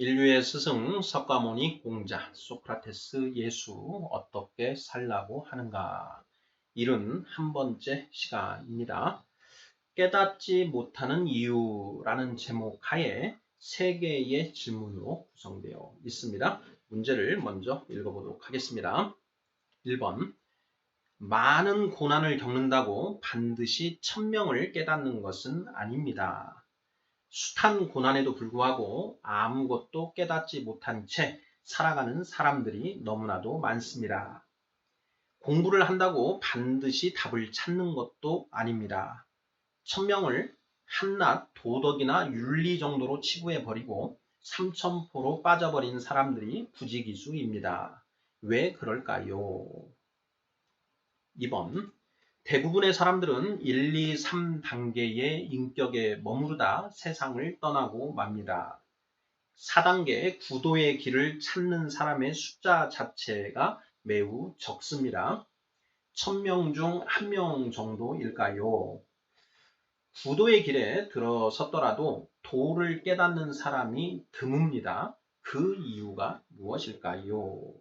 인류의 스승 석가모니 공자 소크라테스 예수 어떻게 살라고 하는가 71번째 시간입니다. 깨닫지 못하는 이유라는 제목 하에 3개의 질문으로 구성되어 있습니다. 문제를 먼저 읽어보도록 하겠습니다. 1번 많은 고난을 겪는다고 반드시 천명을 깨닫는 것은 아닙니다. 숱한 고난에도 불구하고 아무것도 깨닫지 못한 채 살아가는 사람들이 너무나도 많습니다. 공부를 한다고 반드시 답을 찾는 것도 아닙니다. 천명을 한낱 도덕이나 윤리 정도로 치부해버리고 삼천포로 빠져버린 사람들이 부지기수입니다. 왜 그럴까요? 2번 대부분의 사람들은 1, 2, 3단계의 인격에 머무르다 세상을 떠나고 맙니다. 4단계 구도의 길을 찾는 사람의 숫자 자체가 매우 적습니다. 1000명 중 1명 정도일까요? 구도의 길에 들어섰더라도 도를 깨닫는 사람이 드뭅니다. 그 이유가 무엇일까요?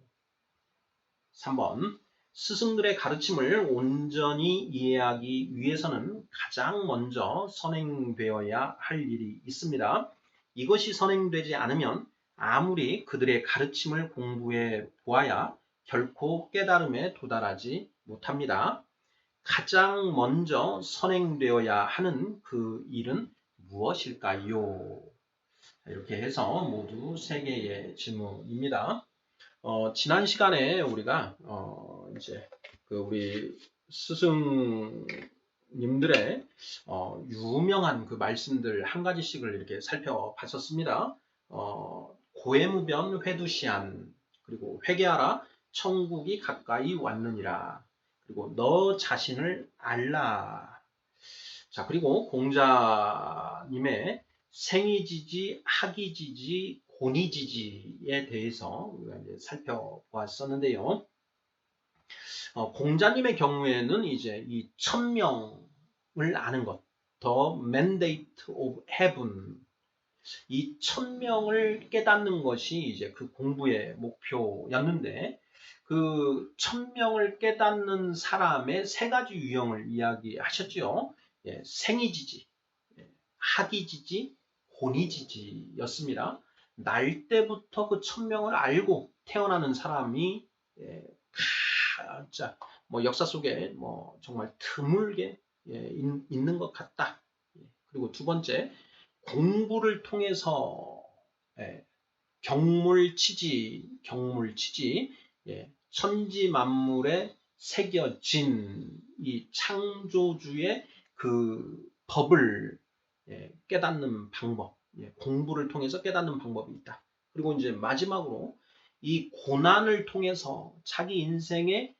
3번 스승들의 가르침을 온전히 이해하기 위해서는 가장 먼저 선행되어야 할 일이 있습니다. 이것이 선행되지 않으면 아무리 그들의 가르침을 공부해 보아야 결코 깨달음에 도달하지 못합니다. 가장 먼저 선행되어야 하는 그 일은 무엇일까요? 이렇게 해서 모두 3개의 질문입니다. 지난 시간에 우리가 이제 우리 스승님들의 유명한 그 말씀들 한 가지씩을 이렇게 살펴봤었습니다. 고해무변 회두시안, 그리고 회개하라 천국이 가까이 왔느니라, 그리고 너 자신을 알라. 자, 그리고 공자님의 생이지지, 학이지지, 고니지지에 대해서 우리가 이제 살펴보았었는데요. 공자님의 경우에는 이제 이 천명을 아는 것, The Mandate of Heaven, 이 천명을 깨닫는 것이 이제 그 공부의 목표였는데, 그 천명을 깨닫는 사람의 3가지 유형을 이야기하셨죠. 예, 생이지지, 학이지지, 고니지지였습니다. 날 때부터 그 천명을 알고 태어나는 사람이 진짜 역사 속에 정말 드물게 있는 것 같다. 그리고 2번째, 공부를 통해서 경물치지 천지 만물에 새겨진 이 창조주의 그 법을 깨닫는 방법, 공부를 통해서 깨닫는 방법이 있다. 그리고 이제 마지막으로 이 고난을 통해서 자기 인생에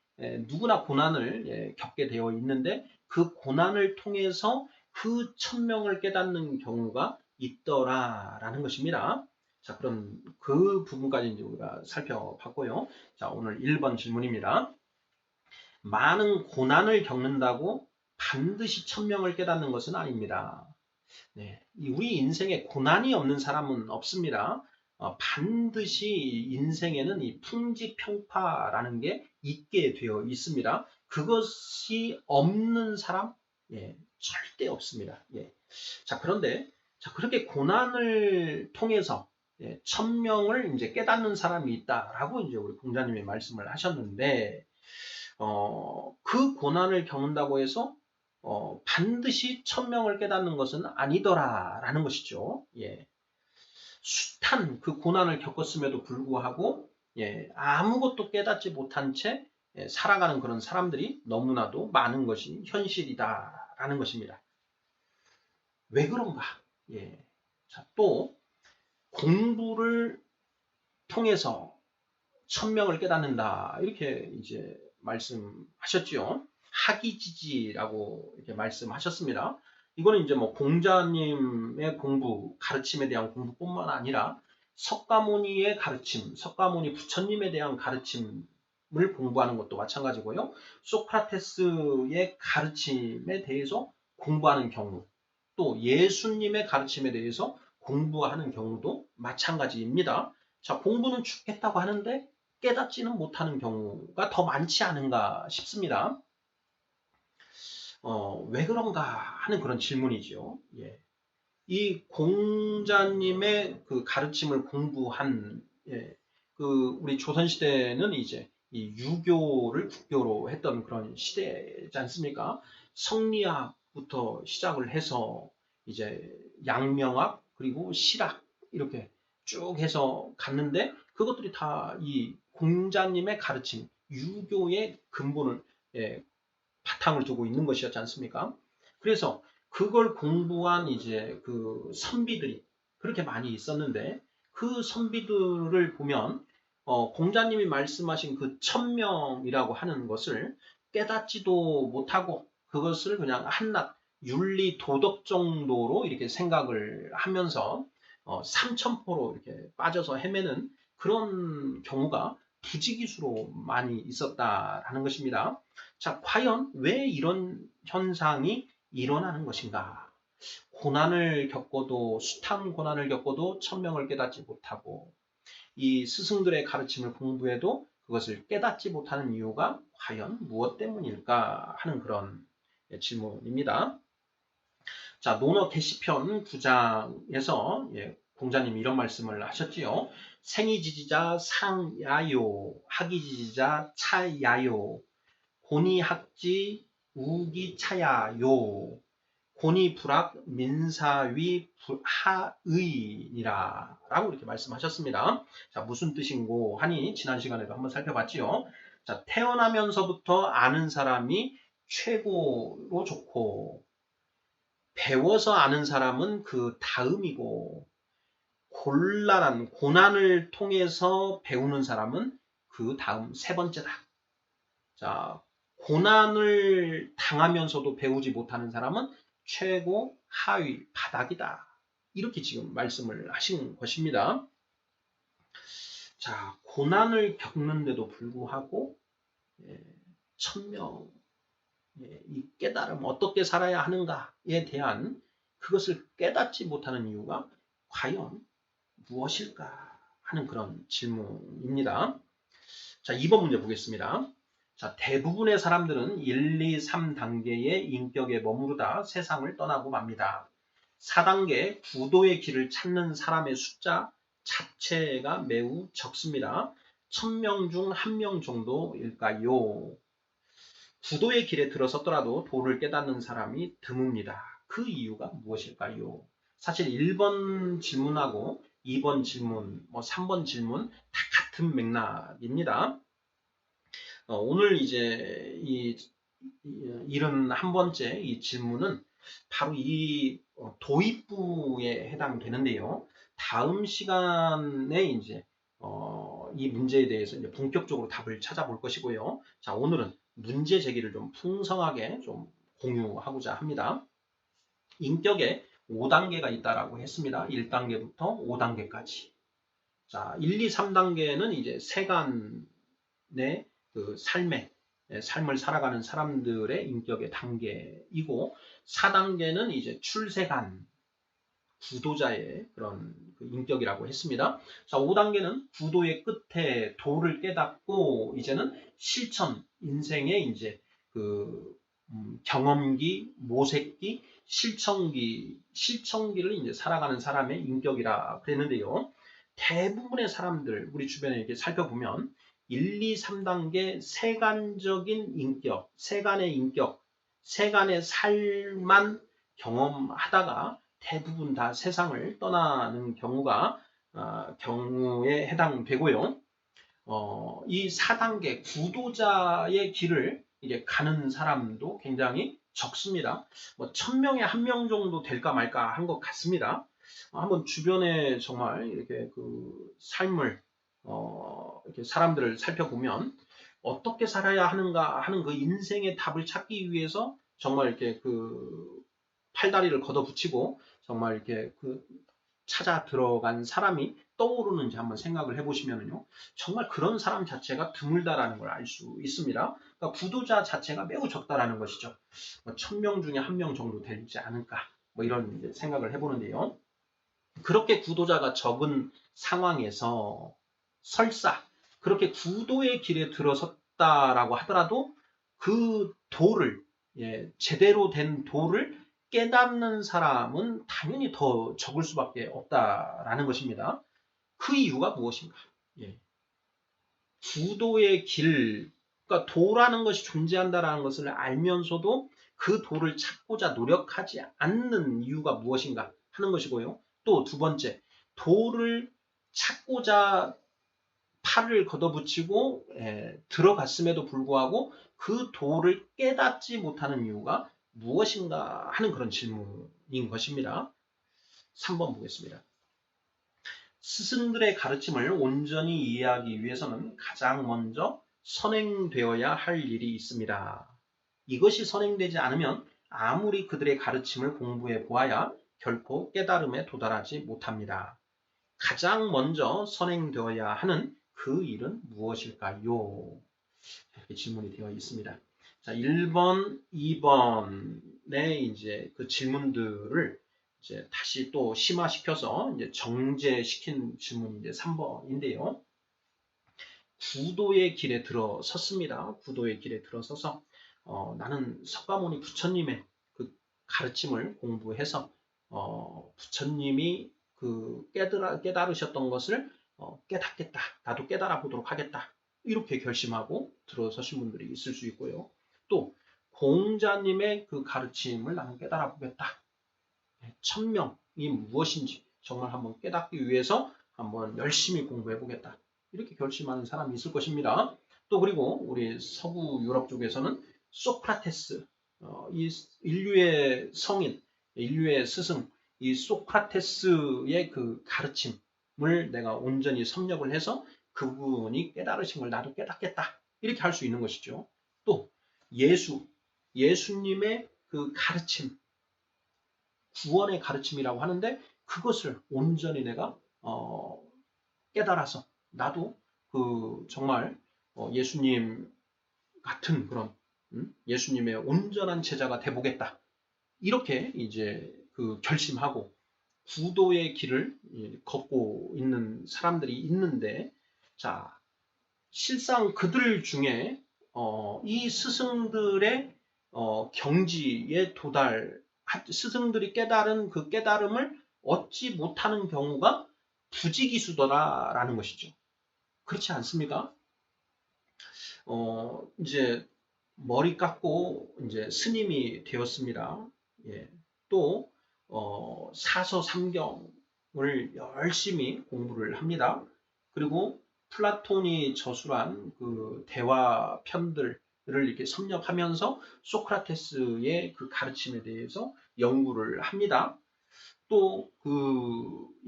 누구나 고난을 겪게 되어 있는데, 그 고난을 통해서 그 천명을 깨닫는 경우가 있더라라는 것입니다. 자, 그럼 그 부분까지 이제 우리가 살펴봤고요. 자, 오늘 1번 질문입니다. 많은 고난을 겪는다고 반드시 천명을 깨닫는 것은 아닙니다. 네, 우리 인생에 고난이 없는 사람은 없습니다. 반드시 인생에는 이 풍지평파라는 게 있게 되어 있습니다. 그것이 없는 사람, 절대 없습니다. 자, 그런데 그렇게 고난을 통해서 천명을 이제 깨닫는 사람이 있다라고 이제 우리 공자님이 말씀을 하셨는데, 그 고난을 겪는다고 해서 반드시 천명을 깨닫는 것은 아니더라라는 것이죠. 숱한 그 고난을 겪었음에도 불구하고 아무것도 깨닫지 못한 채 살아가는 그런 사람들이 너무나도 많은 것이 현실이다라는 것입니다. 왜 그런가? 자, 또 공부를 통해서 천명을 깨닫는다, 이렇게 이제 말씀하셨죠. 학이지지라고 이렇게 말씀하셨습니다. 이거는 이제 공자님의 공부, 가르침에 대한 공부뿐만 아니라 석가모니의 가르침, 석가모니 부처님에 대한 가르침을 공부하는 것도 마찬가지고요. 소크라테스의 가르침에 대해서 공부하는 경우, 또 예수님의 가르침에 대해서 공부하는 경우도 마찬가지입니다. 자, 공부는 죽겠다고 하는데 깨닫지는 못하는 경우가 더 많지 않은가 싶습니다. 왜 그런가 하는 그런 질문이죠. 예. 이 공자님의 그 가르침을 공부한, 예, 우리 조선시대는 이제 이 유교를 국교로 했던 그런 시대지 않습니까? 성리학부터 시작을 해서 이제 양명학 그리고 실학 이렇게 쭉 해서 갔는데 그것들이 다 이 공자님의 가르침, 유교의 근본을, 예, 바탕을 두고 있는 것이었지 않습니까? 그래서 그걸 공부한 이제 그 선비들이 그렇게 많이 있었는데 그 선비들을 보면 공자님이 말씀하신 그 천명이라고 하는 것을 깨닫지도 못하고 그것을 그냥 한낱 윤리 도덕 정도로 이렇게 생각을 하면서 삼천포로 이렇게 빠져서 헤매는 그런 경우가 부지기수로 많이 있었다라는 것입니다. 자, 과연 왜 이런 현상이 일어나는 것인가? 고난을 겪어도, 숱한 고난을 겪어도 천명을 깨닫지 못하고, 이 스승들의 가르침을 공부해도 그것을 깨닫지 못하는 이유가 과연 무엇 때문일까 하는 그런 질문입니다. 자, 논어 게시편 9장에서 공자님이 이런 말씀을 하셨지요. 생이지지자 상야요, 학이지지자 차야요, 고니학지 우기차야요, 고니불학 민사위 하의니라 라고 이렇게 말씀하셨습니다. 자, 무슨 뜻인고 하니 지난 시간에도 한번 살펴봤지요. 자, 태어나면서부터 아는 사람이 최고로 좋고 배워서 아는 사람은 그 다음이고 곤란한 고난을 통해서 배우는 사람은 그 다음 세 번째다. 자, 고난을 당하면서도 배우지 못하는 사람은 최고 하위 바닥이다. 이렇게 지금 말씀을 하신 것입니다. 자, 고난을 겪는데도 불구하고 천명, 이 깨달음 어떻게 살아야 하는가에 대한 그것을 깨닫지 못하는 이유가 과연 무엇일까 하는 그런 질문입니다. 자, 2번 문제 보겠습니다. 자, 대부분의 사람들은 1, 2, 3단계의 인격에 머무르다 세상을 떠나고 맙니다. 4단계 구도의 길을 찾는 사람의 숫자 자체가 매우 적습니다. 1000명 중 1명 정도일까요? 구도의 길에 들어섰더라도 도를 깨닫는 사람이 드뭅니다. 그 이유가 무엇일까요? 사실 1번 질문하고 2번 질문, 3번 질문 다 같은 맥락입니다. 오늘 이제 이 71번째 이 질문은 바로 이 도입부에 해당되는데요. 다음 시간에 이제 이 문제에 대해서 이제 본격적으로 답을 찾아볼 것이고요. 자, 오늘은 문제 제기를 좀 풍성하게 좀 공유하고자 합니다. 인격에 5단계가 있다라고 했습니다. 1단계부터 5단계까지. 자, 1, 2, 3단계는 이제 세간의 그 삶을 살아가는 사람들의 인격의 단계이고 4단계는 이제 출세간 구도자의 그런 그 인격이라고 했습니다. 자, 5단계는 구도의 끝에 도를 깨닫고 이제는 실천, 인생의 이제 그 경험기, 모색기, 실천기를 이제 살아가는 사람의 인격이라 그랬는데요. 대부분의 사람들 우리 주변에 이렇게 살펴보면 1, 2, 3단계 세간적인 인격, 세간의 인격, 세간의 삶만 경험하다가 대부분 다 세상을 떠나는 경우에 해당되고요. 이 4단계 구도자의 길을 이제 가는 사람도 굉장히 적습니다. 1000명에 1명 정도 될까 말까 한 것 같습니다. 한번 주변에 정말 이렇게 그 삶을 이렇게 사람들을 살펴보면 어떻게 살아야 하는가 하는 그 인생의 답을 찾기 위해서 정말 이렇게 그 팔다리를 걷어붙이고 정말 이렇게 그 찾아 들어간 사람이 떠오르는지 한번 생각을 해보시면요. 정말 그런 사람 자체가 드물다라는 걸 알 수 있습니다. 그러니까 구도자 자체가 매우 적다라는 것이죠. 1000명 중에 1명 정도 되지 않을까 이런 생각을 해보는데요. 그렇게 구도자가 적은 상황에서 설사 그렇게 구도의 길에 들어섰다라고 하더라도 그 도를, 제대로 된 도를 깨닫는 사람은 당연히 더 적을 수밖에 없다라는 것입니다. 그 이유가 무엇인가? 예. 구도의 길, 그러니까 도라는 것이 존재한다라는 것을 알면서도 그 도를 찾고자 노력하지 않는 이유가 무엇인가 하는 것이고요. 또 두 번째, 도를 찾고자 팔을 걷어붙이고 들어갔음에도 불구하고 그 도를 깨닫지 못하는 이유가 무엇인가 하는 그런 질문인 것입니다. 3번 보겠습니다. 스승들의 가르침을 온전히 이해하기 위해서는 가장 먼저 선행되어야 할 일이 있습니다. 이것이 선행되지 않으면 아무리 그들의 가르침을 공부해 보아야 결코 깨달음에 도달하지 못합니다. 가장 먼저 선행되어야 하는 그 일은 무엇일까요? 이렇게 질문이 되어 있습니다. 자, 1번, 2번의 이제 그 질문들을 이제 다시 또 심화시켜서 이제 정제시킨 질문이 이제 3번인데요. 구도의 길에 들어섰습니다. 구도의 길에 들어서서 나는 석가모니 부처님의 그 가르침을 공부해서 부처님이 그 깨달으셨던 것을 깨닫겠다. 나도 깨달아 보도록 하겠다. 이렇게 결심하고 들어서신 분들이 있을 수 있고요. 또 공자님의 그 가르침을 나는 깨달아 보겠다. 천명이 무엇인지 정말 한번 깨닫기 위해서 한번 열심히 공부해 보겠다. 이렇게 결심하는 사람이 있을 것입니다. 또 그리고 우리 서부 유럽 쪽에서는 소크라테스, 이 인류의 성인, 인류의 스승, 이 소크라테스의 그 가르침을 내가 온전히 섭렵을 해서 그분이 깨달으신 걸 나도 깨닫겠다. 이렇게 할 수 있는 것이죠. 또 예수님의 그 가르침, 구원의 가르침이라고 하는데 그것을 온전히 내가 깨달아서 나도 그 정말 예수님 같은 그런 예수님의 온전한 제자가 돼보겠다. 이렇게 이제 그 결심하고 구도의 길을 걷고 있는 사람들이 있는데, 자, 실상 그들 중에 이 스승들의 경지에 스승들이 깨달은 그 깨달음을 얻지 못하는 경우가 부지기수더라라는 것이죠. 그렇지 않습니까? 이제 머리 깎고 이제 스님이 되었습니다. 예. 또 사서 삼경을 열심히 공부를 합니다. 그리고 플라톤이 저술한 그 대화 편들을 이렇게 섭렵하면서 소크라테스의 그 가르침에 대해서 연구를 합니다. 또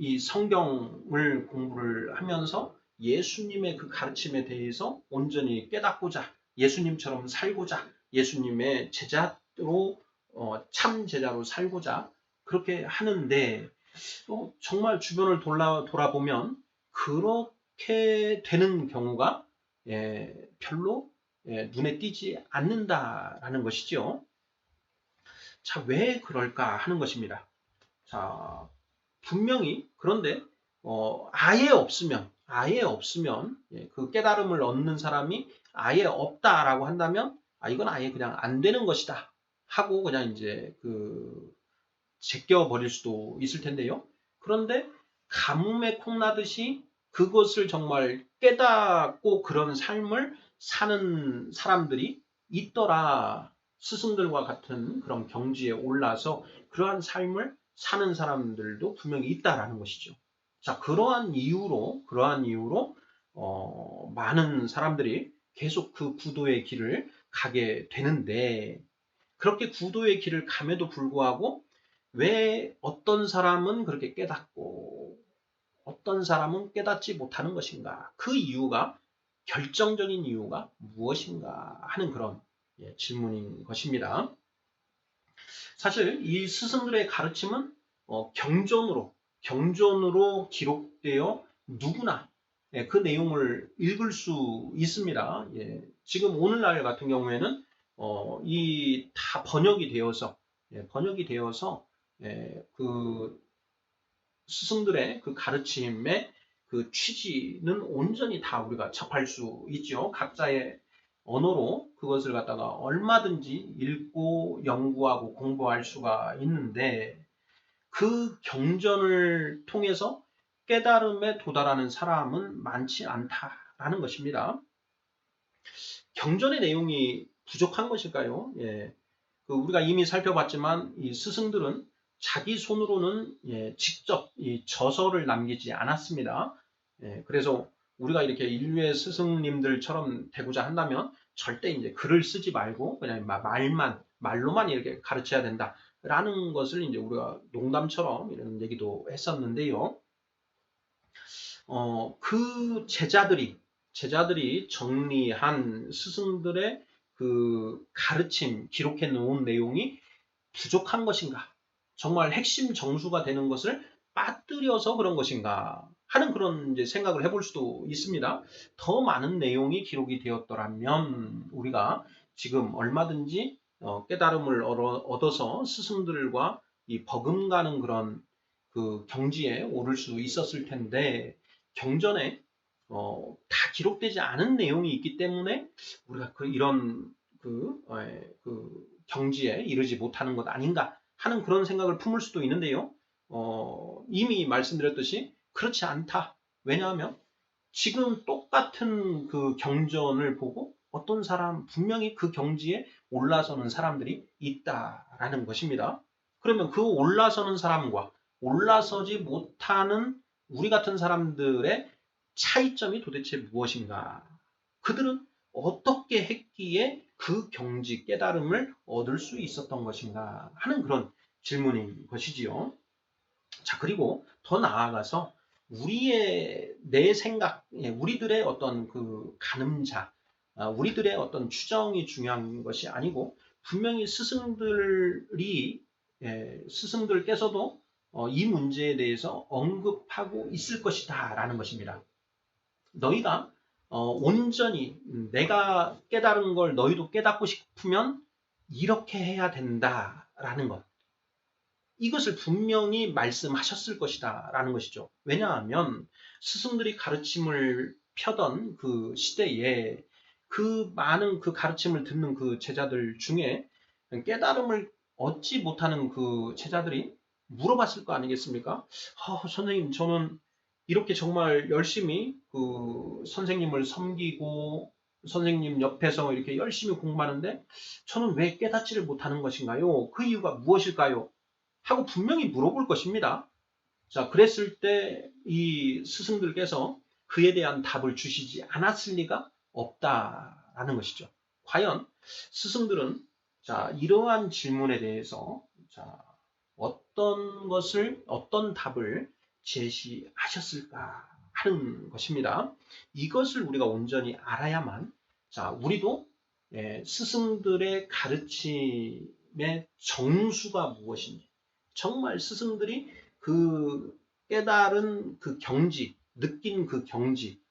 이 성경을 공부를 하면서 예수님의 그 가르침에 대해서 온전히 깨닫고자 예수님처럼 살고자 예수님의 제자로 참 제자로 살고자 그렇게 하는데 정말 주변을 돌아보면 그렇게 되는 경우가 별로 눈에 띄지 않는다라는 것이죠. 자, 왜 그럴까 하는 것입니다. 자, 분명히 그런데 아예 없으면 그 깨달음을 얻는 사람이 아예 없다라고 한다면 이건 아예 그냥 안 되는 것이다 하고 그냥 이제 그 제껴 버릴 수도 있을 텐데요. 그런데 가뭄에 콩나듯이 그것을 정말 깨닫고 그런 삶을 사는 사람들이 있더라. 스승들과 같은 그런 경지에 올라서 그러한 삶을 사는 사람들도 분명히 있다라는 것이죠. 자, 그러한 이유로 많은 사람들이 계속 그 구도의 길을 가게 되는데 그렇게 구도의 길을 감에도 불구하고 왜 어떤 사람은 그렇게 깨닫고 어떤 사람은 깨닫지 못하는 것인가? 그 이유가 결정적인 이유가 무엇인가 하는 그런 질문인 것입니다. 사실 이 스승들의 가르침은 경전으로 기록되어 누구나 그 내용을 읽을 수 있습니다. 지금 오늘날 같은 경우에는 이 다 번역이 되어서 그 스승들의 그 가르침의 그 취지는 온전히 다 우리가 접할 수 있죠. 각자의 언어로 그것을 갖다가 얼마든지 읽고 연구하고 공부할 수가 있는데 그 경전을 통해서 깨달음에 도달하는 사람은 많지 않다라는 것입니다. 경전의 내용이 부족한 것일까요? 예. 우리가 이미 살펴봤지만 이 스승들은 자기 손으로는 직접 이 저서를 남기지 않았습니다. 그래서 우리가 이렇게 인류의 스승님들처럼 되고자 한다면 절대 이제 글을 쓰지 말고 그냥 말로만 이렇게 가르쳐야 된다라는 것을 이제 우리가 농담처럼 이런 얘기도 했었는데요. 그 제자들이 정리한 스승들의 그 가르침, 기록해 놓은 내용이 부족한 것인가? 정말 핵심 정수가 되는 것을 빠뜨려서 그런 것인가? 하는 그런 이제 생각을 해볼 수도 있습니다. 더 많은 내용이 기록이 되었더라면 우리가 지금 얼마든지 깨달음을 얻어서 스승들과 이 버금가는 그런 그 경지에 오를 수 있었을 텐데 경전에 다 기록되지 않은 내용이 있기 때문에 우리가 이런 그 경지에 이르지 못하는 것 아닌가 하는 그런 생각을 품을 수도 있는데요. 이미 말씀드렸듯이 그렇지 않다. 왜냐하면 지금 똑같은 그 경전을 보고 어떤 사람 분명히 그 경지에 올라서는 사람들이 있다라는 것입니다. 그러면 그 올라서는 사람과 올라서지 못하는 우리 같은 사람들의 차이점이 도대체 무엇인가? 그들은 어떻게 했기에 그 경지 깨달음을 얻을 수 있었던 것인가 하는 그런 질문인 것이지요. 자, 그리고 더 나아가서 우리의 내 생각, 우리들의 어떤 그 가늠자, 우리들의 어떤 추정이 중요한 것이 아니고 분명히 스승들께서도 이 문제에 대해서 언급하고 있을 것이다라는 것입니다. 너희가 온전히 내가 깨달은 걸 너희도 깨닫고 싶으면 이렇게 해야 된다라는 것. 이것을 분명히 말씀하셨을 것이다 라는 것이죠. 왜냐하면 스승들이 가르침을 펴던 그 시대에 그 많은 그 가르침을 듣는 그 제자들 중에 깨달음을 얻지 못하는 그 제자들이 물어봤을 거 아니겠습니까? 선생님, 저는 이렇게 정말 열심히 그 선생님을 섬기고 선생님 옆에서 이렇게 열심히 공부하는데 저는 왜 깨닫지를 못하는 것인가요? 그 이유가 무엇일까요? 하고 분명히 물어볼 것입니다. 자, 그랬을 때 이 스승들께서 그에 대한 답을 주시지 않았을 리가 없다라는 것이죠. 과연 스승들은 자, 이러한 질문에 대해서 자, 어떤 답을 제시하셨을까 하는 것입니다. 이것을 우리가 온전히 알아야만 자, 우리도 스승들의 가르침의 정수가 무엇인지 정말 스승들이 그 깨달은 그 경지, 느낀 그 경지,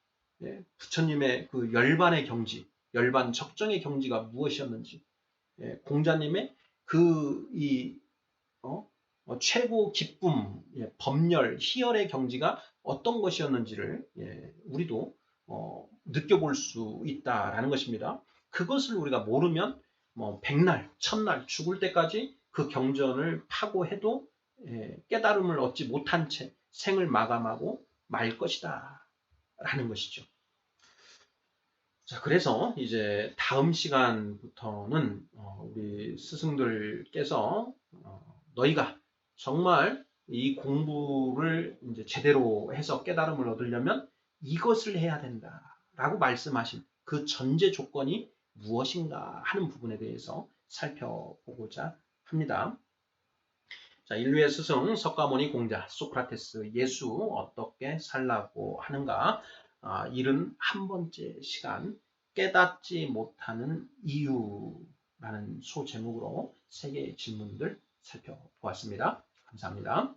부처님의 그 열반의 경지, 열반 적정의 경지가 무엇이었는지, 공자님의 최고 기쁨, 법열, 희열의 경지가 어떤 것이었는지를 우리도 느껴볼 수 있다라는 것입니다. 그것을 우리가 모르면 백날, 천날 죽을 때까지 그 경전을 파고 해도 깨달음을 얻지 못한 채 생을 마감하고 말 것이다 라는 것이죠. 자, 그래서 이제 다음 시간부터는 우리 스승들께서 너희가 정말 이 공부를 이제 제대로 해서 깨달음을 얻으려면 이것을 해야 된다라고 말씀하신 그 전제 조건이 무엇인가 하는 부분에 대해서 살펴보고자 합니다. 자, 인류의 스승 석가모니 공자 소크라테스 예수 어떻게 살라고 하는가 71번째 시간 깨닫지 못하는 이유라는 소제목으로 3개의 질문들 살펴보았습니다. 감사합니다.